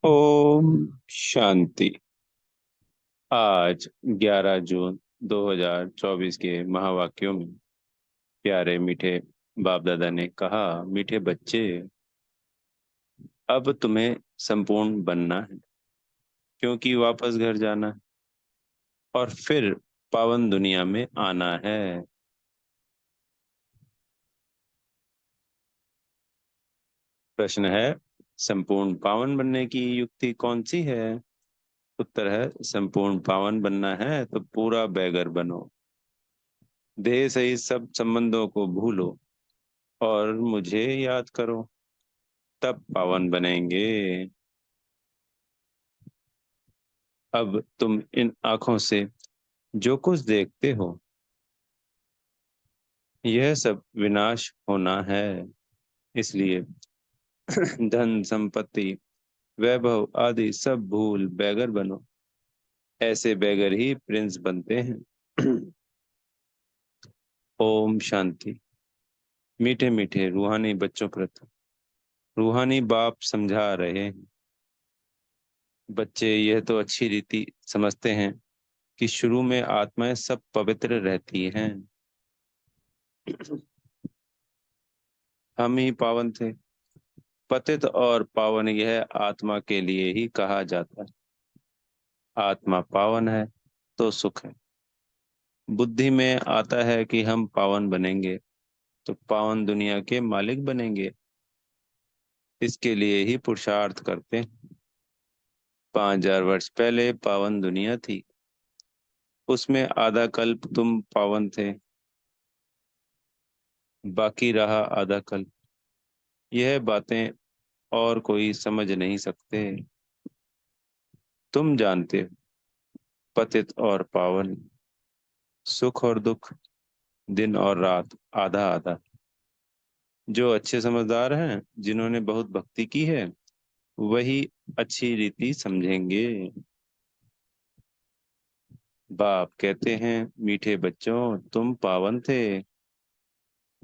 ओम शांति। आज 11 जून 2024 के महावाक्यों में प्यारे मीठे बाप दादा ने कहा, मीठे बच्चे, अब तुम्हें संपूर्ण बनना है, क्योंकि वापस घर जाना है और फिर पावन दुनिया में आना है। प्रश्न है, संपूर्ण पावन बनने की युक्ति कौन सी है? उत्तर है, संपूर्ण पावन बनना है तो पूरा बैगर बनो, देह सहित सब संबंधों को भूलो और मुझे याद करो, तब पावन बनेंगे। अब तुम इन आंखों से जो कुछ देखते हो, यह सब विनाश होना है। इसलिए धन संपत्ति वैभव आदि सब भूल बैगर बनो। ऐसे बैगर ही प्रिंस बनते हैं। ओम शांति। मीठे मीठे रूहानी बच्चों प्रति रूहानी बाप समझा रहे हैं। बच्चे यह तो अच्छी रीति समझते हैं कि शुरू में आत्माएं सब पवित्र रहती हैं। हम ही पावन थे। पतित और पावन यह आत्मा के लिए ही कहा जाता है। आत्मा पावन है तो सुख है। बुद्धि में आता है कि हम पावन बनेंगे तो पावन दुनिया के मालिक बनेंगे। इसके लिए ही पुरुषार्थ करते हैं। 5000 वर्ष पहले पावन दुनिया थी। उसमें आधा कल्प तुम पावन थे, बाकी रहा आधा कल्प। यह बातें और कोई समझ नहीं सकते। तुम जानते हो, पतित और पावन, सुख और दुख, दिन और रात, आधा आधा। जो अच्छे समझदार हैं, जिन्होंने बहुत भक्ति की है, वही अच्छी रीति समझेंगे। बाप कहते हैं, मीठे बच्चों, तुम पावन थे।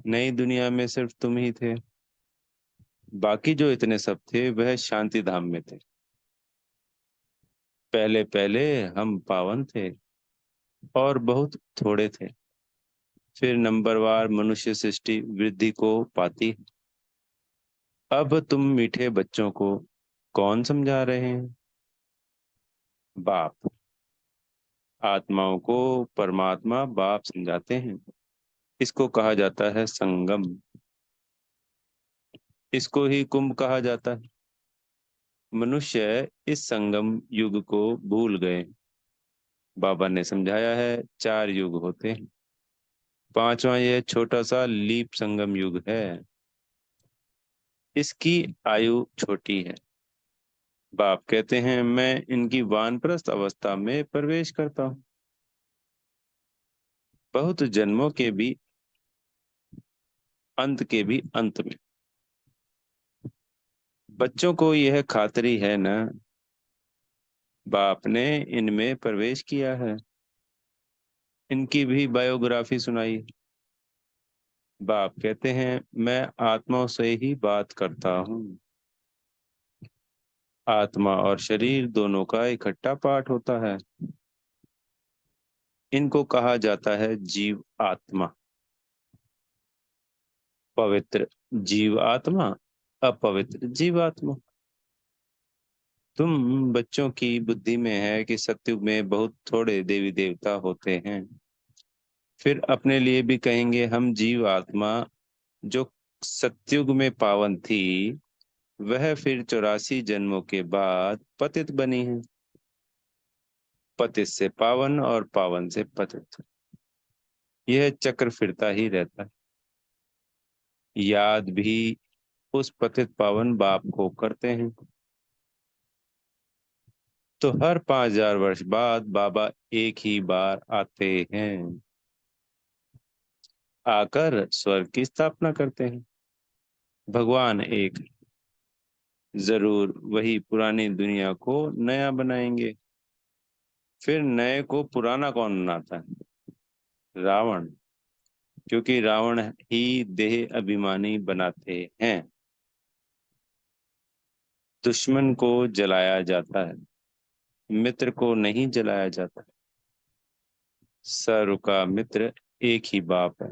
नई दुनिया में सिर्फ तुम ही थे। बाकी जो इतने सब थे वह शांति धाम में थे। पहले पहले हम पावन थे और बहुत थोड़े थे। फिर नंबरवार मनुष्य सृष्टि वृद्धि को पाती है। अब तुम मीठे बच्चों को कौन समझा रहे हैं? बाप। आत्माओं को परमात्मा बाप समझाते हैं। इसको कहा जाता है संगम। इसको ही कुंभ कहा जाता है। मनुष्य इस संगम युग को भूल गए। बाबा ने समझाया है, 4 युग होते हैं। पांचवा यह छोटा सा लीप संगम युग है। इसकी आयु छोटी है। बाप कहते हैं, मैं इनकी वानप्रस्थ अवस्था में प्रवेश करता हूँ। बहुत जन्मों के भी अंत के भी अंत में। बच्चों को यह खातरी है ना, बाप ने इनमें प्रवेश किया है। इनकी भी बायोग्राफी सुनाई। बाप कहते हैं, मैं आत्माओं से ही बात करता हूँ। आत्मा और शरीर दोनों का इकट्ठा पाठ होता है। इनको कहा जाता है जीव आत्मा। पवित्र जीव आत्मा, अपवित्र जीव आत्मा। तुम बच्चों की बुद्धि में है कि सतयुग में बहुत थोड़े देवी देवता होते हैं। फिर अपने लिए भी कहेंगे, हम जीव आत्मा जो सतयुग में पावन थी, वह फिर 84 जन्मों के बाद पतित बनी है। पतित से पावन और पावन से पतित, यह चक्र फिरता ही रहता है। याद भी उस पतित पावन बाप को करते हैं। तो हर 5000 वर्ष बाद बाबा एक ही बार आते हैं। आकर स्वर्ग की स्थापना करते हैं। भगवान एक है। जरूर वही पुरानी दुनिया को नया बनाएंगे। फिर नए को पुराना कौन बनाता है? रावण। क्योंकि रावण ही देह अभिमानी बनाते हैं। दुश्मन को जलाया जाता है, मित्र को नहीं जलाया जाता। सर्व का मित्र एक ही बाप है,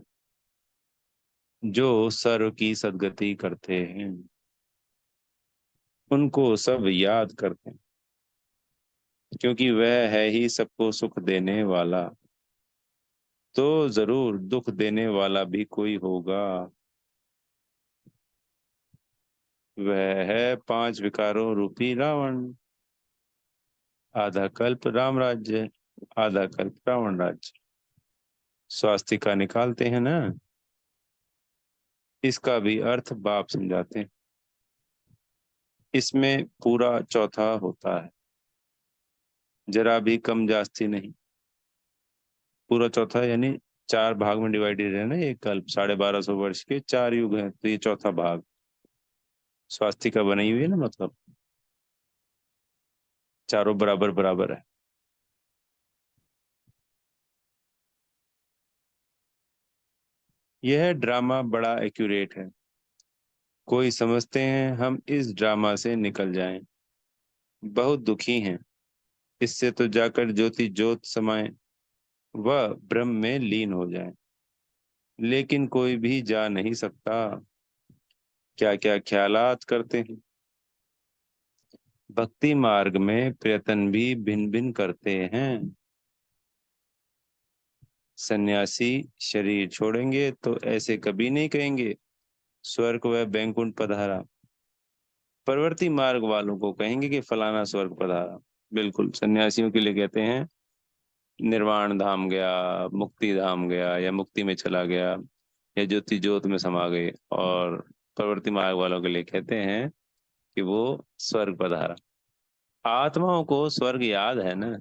जो सर्व की सद्गति करते हैं उनको सब याद करते हैं, क्योंकि वह है ही सबको सुख देने वाला। तो जरूर दुख देने वाला भी कोई होगा। वह है पांच विकारों रूपी रावण। आधा कल्प राम राज्य, आधा कल्प रावण राज्य। स्वास्तिका निकालते हैं ना, इसका भी अर्थ बाप समझाते हैं। इसमें पूरा चौथा होता है, जरा भी कम जास्ती नहीं। पूरा चौथा यानी चार भाग में डिवाइडेड है ना, ये कल्प 1250 वर्ष के चार युग हैं, तो ये चौथा भाग स्वास्तिका बनी हुई है ना, मतलब चारों बराबर बराबर है। यह ड्रामा बड़ा एक्यूरेट है। कोई समझते हैं हम इस ड्रामा से निकल जाएं, बहुत दुखी हैं। इससे तो जाकर ज्योति ज्योत समाए, वह ब्रह्म में लीन हो जाए। लेकिन कोई भी जा नहीं सकता। क्या क्या ख्यालात करते हैं। भक्ति मार्ग में प्रयत्न भी भिन्न भिन्न करते हैं। सन्यासी शरीर छोड़ेंगे तो ऐसे कभी नहीं कहेंगे स्वर्ग व बैकुंठ पधारा। परवर्ती मार्ग वालों को कहेंगे कि फलाना स्वर्ग पधारा। बिल्कुल, सन्यासियों के लिए कहते हैं निर्वाण धाम गया, मुक्ति धाम गया, या मुक्ति में चला गया, या ज्योति ज्योत में समा गए। और परवर्ती मार्ग वालों के लिए कहते हैं कि वो स्वर्ग पधारा। आत्माओं को स्वर्ग याद है ना,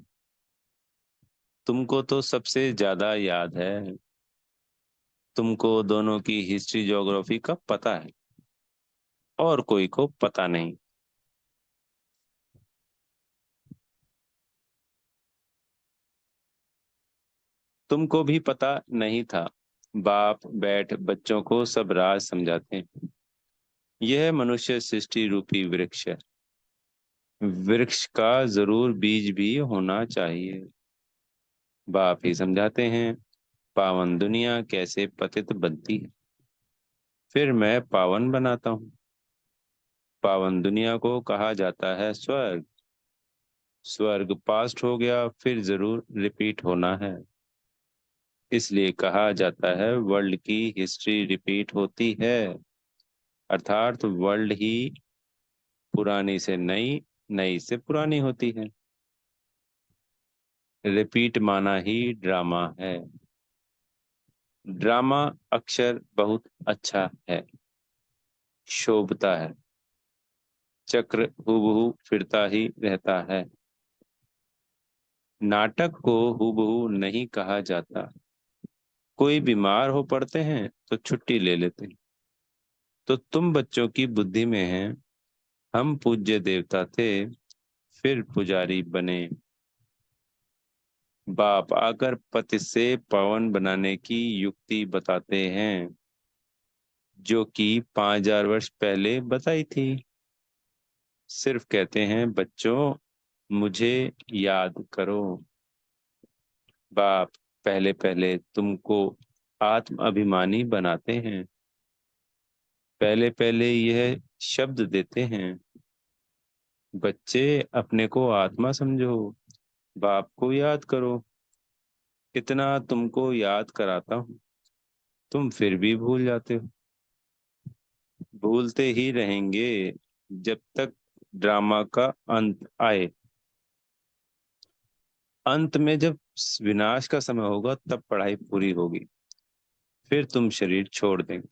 तुमको तो सबसे ज्यादा याद है। तुमको दोनों की हिस्ट्री ज्योग्राफी का पता है, और कोई को पता नहीं। तुमको भी पता नहीं था। बाप बैठ बच्चों को सब राज समझाते हैं। यह मनुष्य सृष्टि रूपी वृक्ष है। वृक्ष का जरूर बीज भी होना चाहिए। बाप ही समझाते हैं पावन दुनिया कैसे पतित बनती है, फिर मैं पावन बनाता हूँ। पावन दुनिया को कहा जाता है स्वर्ग। स्वर्ग पास्ट हो गया, फिर जरूर रिपीट होना है। इसलिए कहा जाता है वर्ल्ड की हिस्ट्री रिपीट होती है। अर्थात वर्ल्ड ही पुरानी से नई, नई से पुरानी होती है। रिपीट माना ही ड्रामा है। ड्रामा अक्षर बहुत अच्छा है, शोभता है। चक्र हूबहू फिरता ही रहता है। नाटक को हूबहू नहीं कहा जाता। कोई बीमार हो पड़ते हैं तो छुट्टी ले लेते हैं। तो तुम बच्चों की बुद्धि में है हम पूज्य देवता थे, फिर पुजारी बने। बाप आकर पति से पावन बनाने की युक्ति बताते हैं, जो कि 5000 वर्ष पहले बताई थी। सिर्फ कहते हैं बच्चों मुझे याद करो। बाप पहले पहले तुमको आत्म अभिमानी बनाते हैं। पहले पहले यह शब्द देते हैं, बच्चे अपने को आत्मा समझो, बाप को याद करो। इतना तुमको याद कराता हूँ, तुम फिर भी भूल जाते हो। भूलते ही रहेंगे जब तक ड्रामा का अंत आए। अंत में जब विनाश का समय होगा तब पढ़ाई पूरी होगी, फिर तुम शरीर छोड़ देंगे।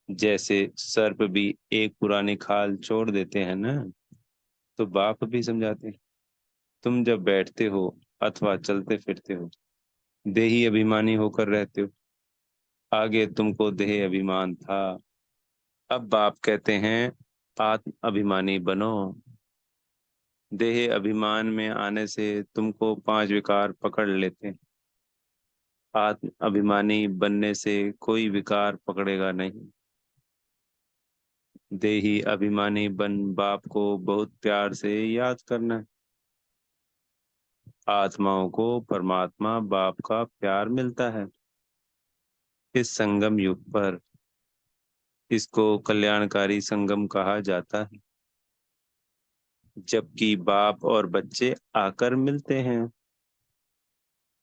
जैसे सर्प भी एक पुरानी खाल छोड़ देते हैं ना, तो बाप भी समझाते हैं तुम जब बैठते हो अथवा चलते फिरते हो, देही अभिमानी होकर रहते हो। आगे तुमको देह अभिमान था, अब बाप कहते हैं आत्म अभिमानी बनो। देह अभिमान में आने से तुमको पांच विकार पकड़ लेते हैं। आत्म अभिमानी बनने से कोई विकार पकड़ेगा नहीं। देही अभिमानी बन बाप को बहुत प्यार से याद करना है। आत्माओं को परमात्मा बाप का प्यार मिलता है। इस संगम युग पर इसको कल्याणकारी संगम कहा जाता है, जबकि बाप और बच्चे आकर मिलते हैं।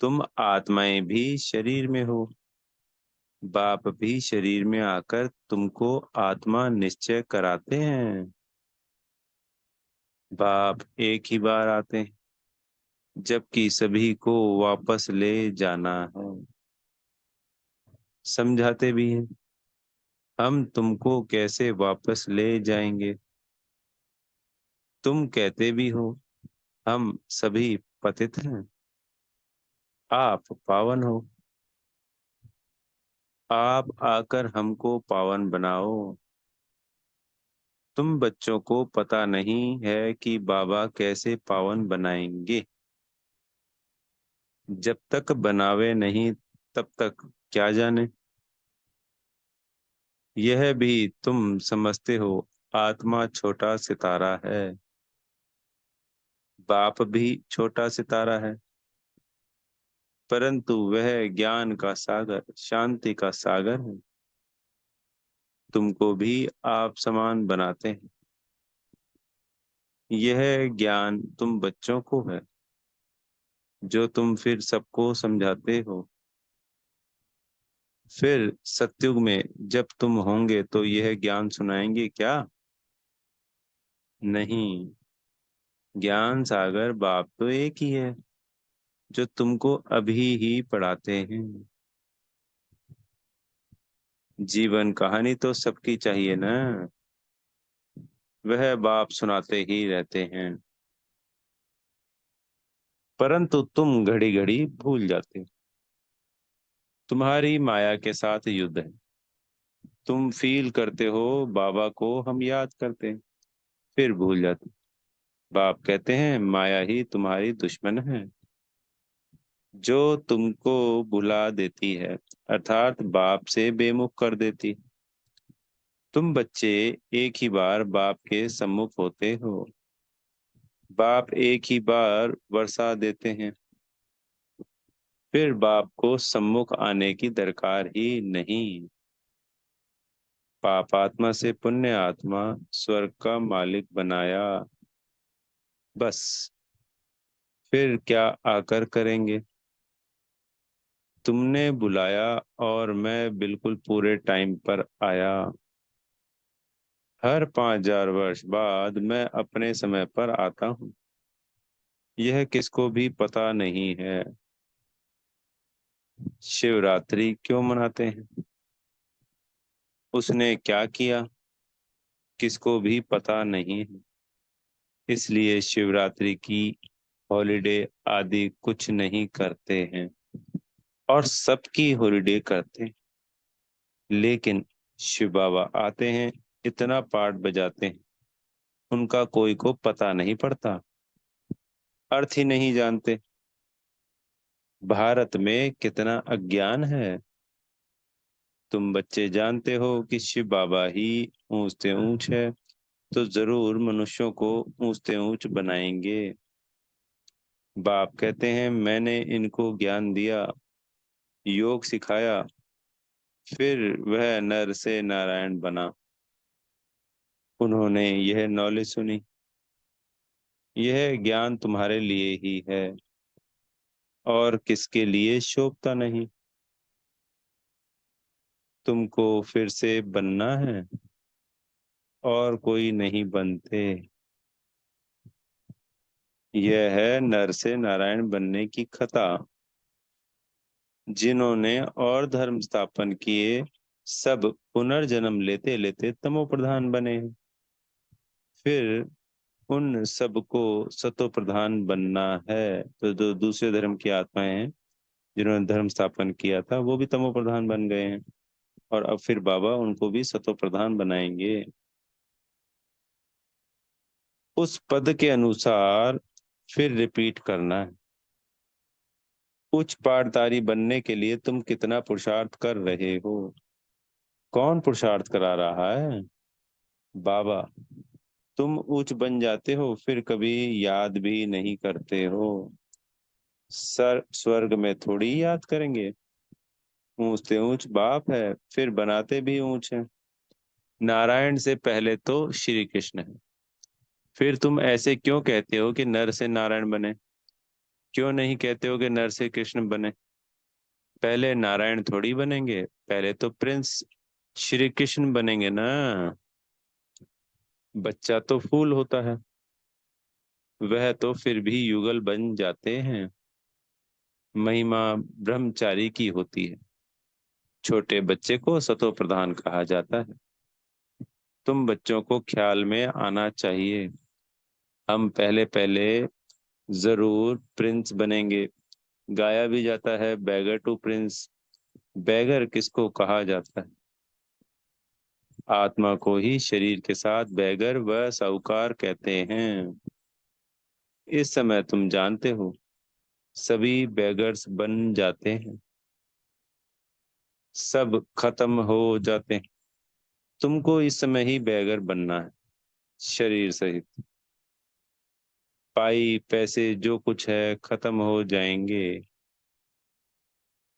तुम आत्माएं भी शरीर में हो। बाप भी शरीर में आकर तुमको आत्मा निश्चय कराते हैं। बाप एक ही बार आते हैं, जबकि सभी को वापस ले जाना है। समझाते भी हैं, हम तुमको कैसे वापस ले जाएंगे। तुम कहते भी हो, हम सभी पतित हैं, आप पावन हो। आप आकर हमको पावन बनाओ। तुम बच्चों को पता नहीं है कि बाबा कैसे पावन बनाएंगे। जब तक बनावे नहीं, तब तक क्या जाने। यह भी तुम समझते हो, आत्मा छोटा सितारा है, बाप भी छोटा सितारा है, परंतु वह ज्ञान का सागर, शांति का सागर है। तुमको भी आप समान बनाते हैं। यह ज्ञान तुम बच्चों को है, जो तुम फिर सबको समझाते हो। फिर सतयुग में जब तुम होंगे तो यह ज्ञान सुनाएंगे क्या? नहीं, ज्ञान सागर बाप तो एक ही है, जो तुमको अभी ही पढ़ाते हैं। जीवन कहानी तो सबकी चाहिए ना, वह बाप सुनाते ही रहते हैं, परंतु तुम घड़ी घड़ी भूल जाते हो। तुम्हारी माया के साथ युद्ध है। तुम फील करते हो बाबा को हम याद करते हैं, फिर भूल जाते। बाप कहते हैं माया ही तुम्हारी दुश्मन है, जो तुमको भुला देती है, अर्थात बाप से बेमुख कर देती। तुम बच्चे एक ही बार बाप के सम्मुख होते हो। बाप एक ही बार वर्षा देते हैं, फिर बाप को सम्मुख आने की दरकार ही नहीं। पाप आत्मा से पुण्य आत्मा स्वर्ग का मालिक बनाया, बस। फिर क्या आकर करेंगे? तुमने बुलाया और मैं बिल्कुल पूरे टाइम पर आया। हर 5,000 वर्ष बाद मैं अपने समय पर आता हूँ। यह किसको भी पता नहीं है। शिवरात्रि क्यों मनाते हैं? उसने क्या किया, किसको भी पता नहीं है। इसलिए शिवरात्रि की हॉलिडे आदि कुछ नहीं करते हैं, और सबकी हॉलिडे करते हैं। लेकिन शिव बाबा आते हैं, इतना पाठ बजाते हैं, उनका कोई को पता नहीं पड़ता, अर्थ ही नहीं जानते। भारत में कितना अज्ञान है। तुम बच्चे जानते हो कि शिव बाबा ही ऊंचते ऊंच है, तो जरूर मनुष्यों को ऊंचते ऊंच बनाएंगे। बाप कहते हैं मैंने इनको ज्ञान दिया, योग सिखाया, फिर वह नर से नारायण बना। उन्होंने यह नॉलेज सुनी। यह ज्ञान तुम्हारे लिए ही है, और किसके लिए शोभता नहीं। तुमको फिर से बनना है, और कोई नहीं बनते। यह है नर से नारायण बनने की कथा। जिन्होंने और धर्म स्थापन किए, सब पुनर्जन्म लेते लेते तमो प्रधान बने हैं। फिर उन सबको सतो प्रधान बनना है, तो जो दूसरे धर्म की आत्माएं हैं, जिन्होंने धर्म स्थापन किया था, वो भी तमो प्रधान बन गए हैं, और अब फिर बाबा उनको भी सतो प्रधान बनाएंगे। उस पद के अनुसार फिर रिपीट करना है। उच्च पाठधारी बनने के लिए तुम कितना पुरुषार्थ कर रहे हो? कौन पुरुषार्थ करा रहा है? बाबा, तुम ऊंच बन जाते हो फिर कभी याद भी नहीं करते हो। सर स्वर्ग में थोड़ी याद करेंगे। ऊंचते ऊंच बाप है, फिर बनाते भी ऊंच है। नारायण से पहले तो श्री कृष्ण है। फिर तुम ऐसे क्यों कहते हो कि नर से नारायण बने? क्यों नहीं कहते हो कि नर से कृष्ण बने? पहले नारायण थोड़ी बनेंगे, पहले तो प्रिंस श्री कृष्ण बनेंगे ना। बच्चा तो फूल होता है, वह तो फिर भी युगल बन जाते हैं। महिमा ब्रह्मचारी की होती है। छोटे बच्चे को सतो प्रधान कहा जाता है। तुम बच्चों को ख्याल में आना चाहिए। हम पहले पहले जरूर प्रिंस बनेंगे। गाया भी जाता है, बैगर टू प्रिंस। बैगर किसको कहा जाता है? आत्मा को ही शरीर के साथ बैगर व साहूकार कहते हैं। इस समय तुम जानते हो, सभी बैगर्स बन जाते हैं, सब खत्म हो जाते हैं। तुमको इस समय ही बैगर बनना है, शरीर सहित। पाई पैसे जो कुछ है खत्म हो जाएंगे।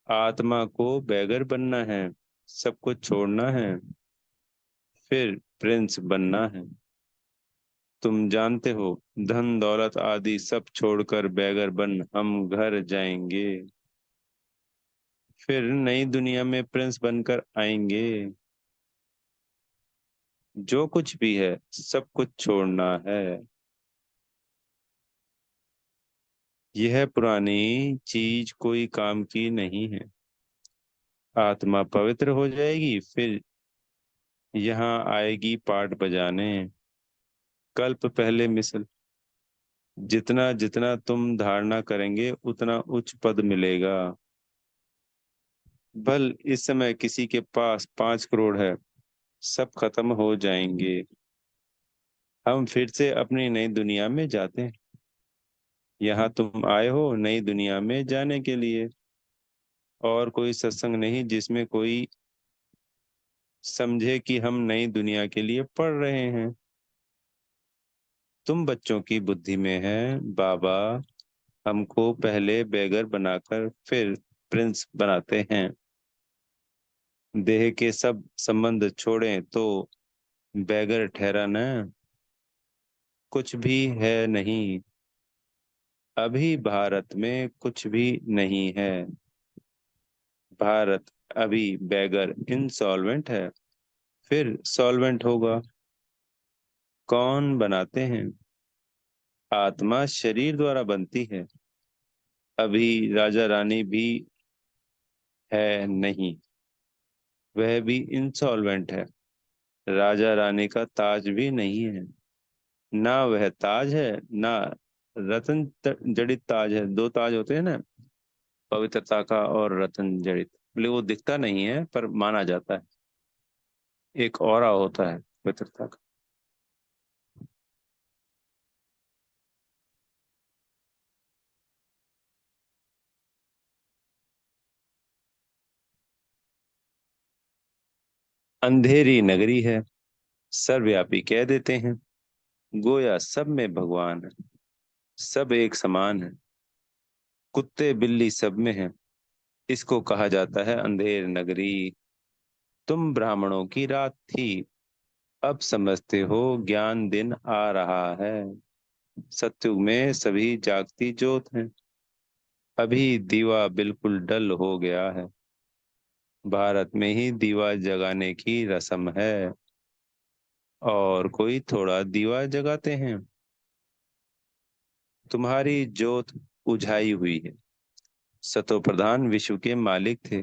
आत्मा को बैगर बनना है, सब कुछ छोड़ना है, फिर प्रिंस बनना है। तुम जानते हो, धन दौलत आदि सब छोड़कर बैगर बन हम घर जाएंगे। फिर नई दुनिया में प्रिंस बनकर आएंगे। जो कुछ भी है सब कुछ छोड़ना है। यह पुरानी चीज कोई काम की नहीं है। आत्मा पवित्र हो जाएगी, फिर यहाँ आएगी पाठ बजाने। कल्प पहले मिसल। जितना जितना तुम धारणा करेंगे उतना उच्च पद मिलेगा। भल इस समय किसी के पास 5 करोड़ है, सब खत्म हो जाएंगे। हम फिर से अपनी नई दुनिया में जाते हैं। यहाँ तुम आए हो नई दुनिया में जाने के लिए। और कोई सत्संग नहीं जिसमें कोई समझे कि हम नई दुनिया के लिए पढ़ रहे हैं। तुम बच्चों की बुद्धि में है, बाबा हमको पहले बेगर बनाकर फिर प्रिंस बनाते हैं। देह के सब संबंध छोड़ें तो बेगर ठहरा न। कुछ भी है नहीं। अभी भारत में कुछ भी नहीं है। भारत अभी बेगर इंसॉल्वेंट है, फिर सॉल्वेंट होगा। कौन बनाते हैं? आत्मा शरीर द्वारा बनती है। अभी राजा रानी भी है नहीं, वह भी इंसॉल्वेंट है। राजा रानी का ताज भी नहीं है। ना वह ताज है, ना जड़ित ताज है। दो ताज होते हैं ना, पवित्रता का और रतन जड़ित। बोले वो दिखता नहीं है पर माना जाता है। एक ऑरा होता है पवित्रता का। अंधेरी नगरी है, सर्वव्यापी कह देते हैं। गोया सब में भगवान है, सब एक समान है। कुत्ते बिल्ली सब में है, इसको कहा जाता है अंधेर नगरी। तुम ब्राह्मणों की रात थी, अब समझते हो ज्ञान दिन आ रहा है। सत्युग में सभी जागती ज्योत हैं। अभी दीवा बिल्कुल डल हो गया है। भारत में ही दीवा जगाने की रस्म है। और कोई थोड़ा दीवा जगाते हैं। तुम्हारी ज्योत उझाई हुई है। सतो प्रधान विश्व के मालिक थे।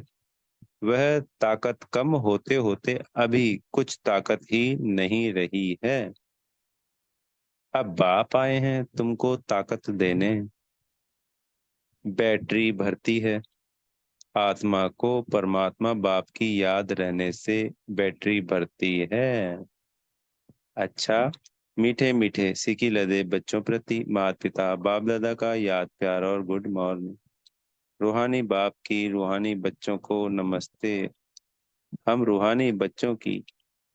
वह ताकत कम होते होते अभी कुछ ताकत ही नहीं रही है। अब बाप आए हैं तुमको ताकत देने। बैटरी भरती है। आत्मा को परमात्मा बाप की याद रहने से बैटरी भरती है। अच्छा, मीठे मीठे सिकी लदे बच्चों प्रति माता पिता बाप दादा का याद प्यार और गुड मॉर्निंग। रूहानी बाप की रूहानी बच्चों को नमस्ते। हम रूहानी बच्चों की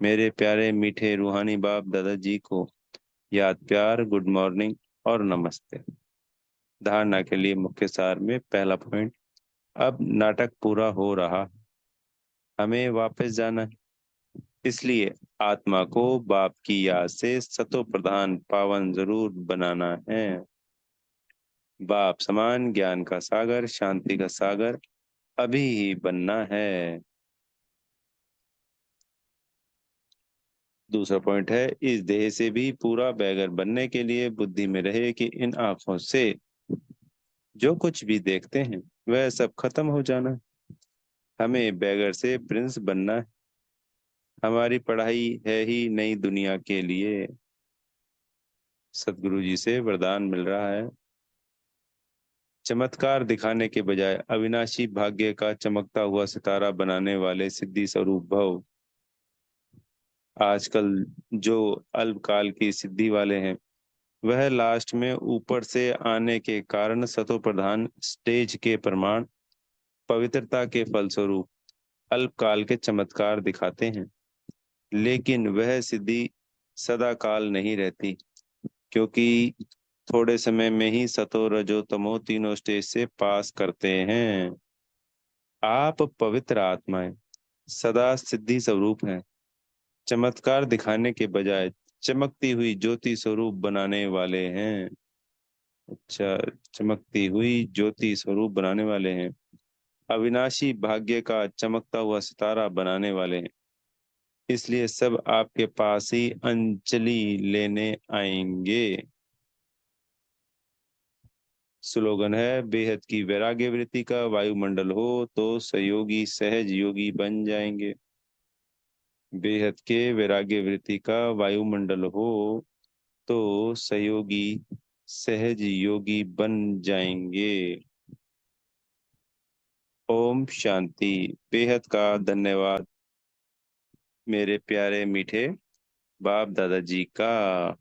मेरे प्यारे मीठे रूहानी बाप दादाजी को याद प्यार, गुड मॉर्निंग और नमस्ते। धारणा के लिए मुख्य सार में पहला पॉइंट, अब नाटक पूरा हो रहा है, हमें वापस जाना है। इसलिए आत्मा को बाप की याद से सतो प्रधान पावन जरूर बनाना है। बाप समान ज्ञान का सागर, शांति का सागर अभी ही बनना है। दूसरा पॉइंट है, इस देह से भी पूरा बैगर बनने के लिए बुद्धि में रहे कि इन आंखों से जो कुछ भी देखते हैं वह सब खत्म हो जाना है। हमें बैगर से प्रिंस बनना है। हमारी पढ़ाई है ही नई दुनिया के लिए। सदगुरु जी से वरदान मिल रहा है। चमत्कार दिखाने के बजाय अविनाशी भाग्य का चमकता हुआ सितारा बनाने वाले सिद्धि स्वरूप भव। आजकल जो अल्पकाल की सिद्धि वाले हैं वह लास्ट में ऊपर से आने के कारण सतो प्रधान स्टेज के प्रमाण पवित्रता के फलस्वरूप अल्पकाल के चमत्कार दिखाते हैं, लेकिन वह सिद्धि सदा काल नहीं रहती, क्योंकि थोड़े समय में ही सतो रजो तमो तीनों स्टेज से पास करते हैं। आप पवित्र आत्माएं सदा सिद्धि स्वरूप हैं। चमत्कार दिखाने के बजाय चमकती हुई ज्योति स्वरूप बनाने वाले हैं। अच्छा, चमकती हुई ज्योति स्वरूप बनाने वाले हैं। अविनाशी भाग्य का चमकता हुआ सितारा बनाने वाले हैं। इसलिए सब आपके पास ही अंजलि लेने आएंगे। स्लोगन है, बेहद की वैराग्य वृत्ति का वायुमंडल हो तो सहयोगी सहज योगी बन जाएंगे। बेहद के वैराग्य वृत्ति का वायुमंडल हो तो सहयोगी सहज योगी बन जाएंगे। ओम शांति। बेहद का धन्यवाद मेरे प्यारे मीठे बाप दादाजी का।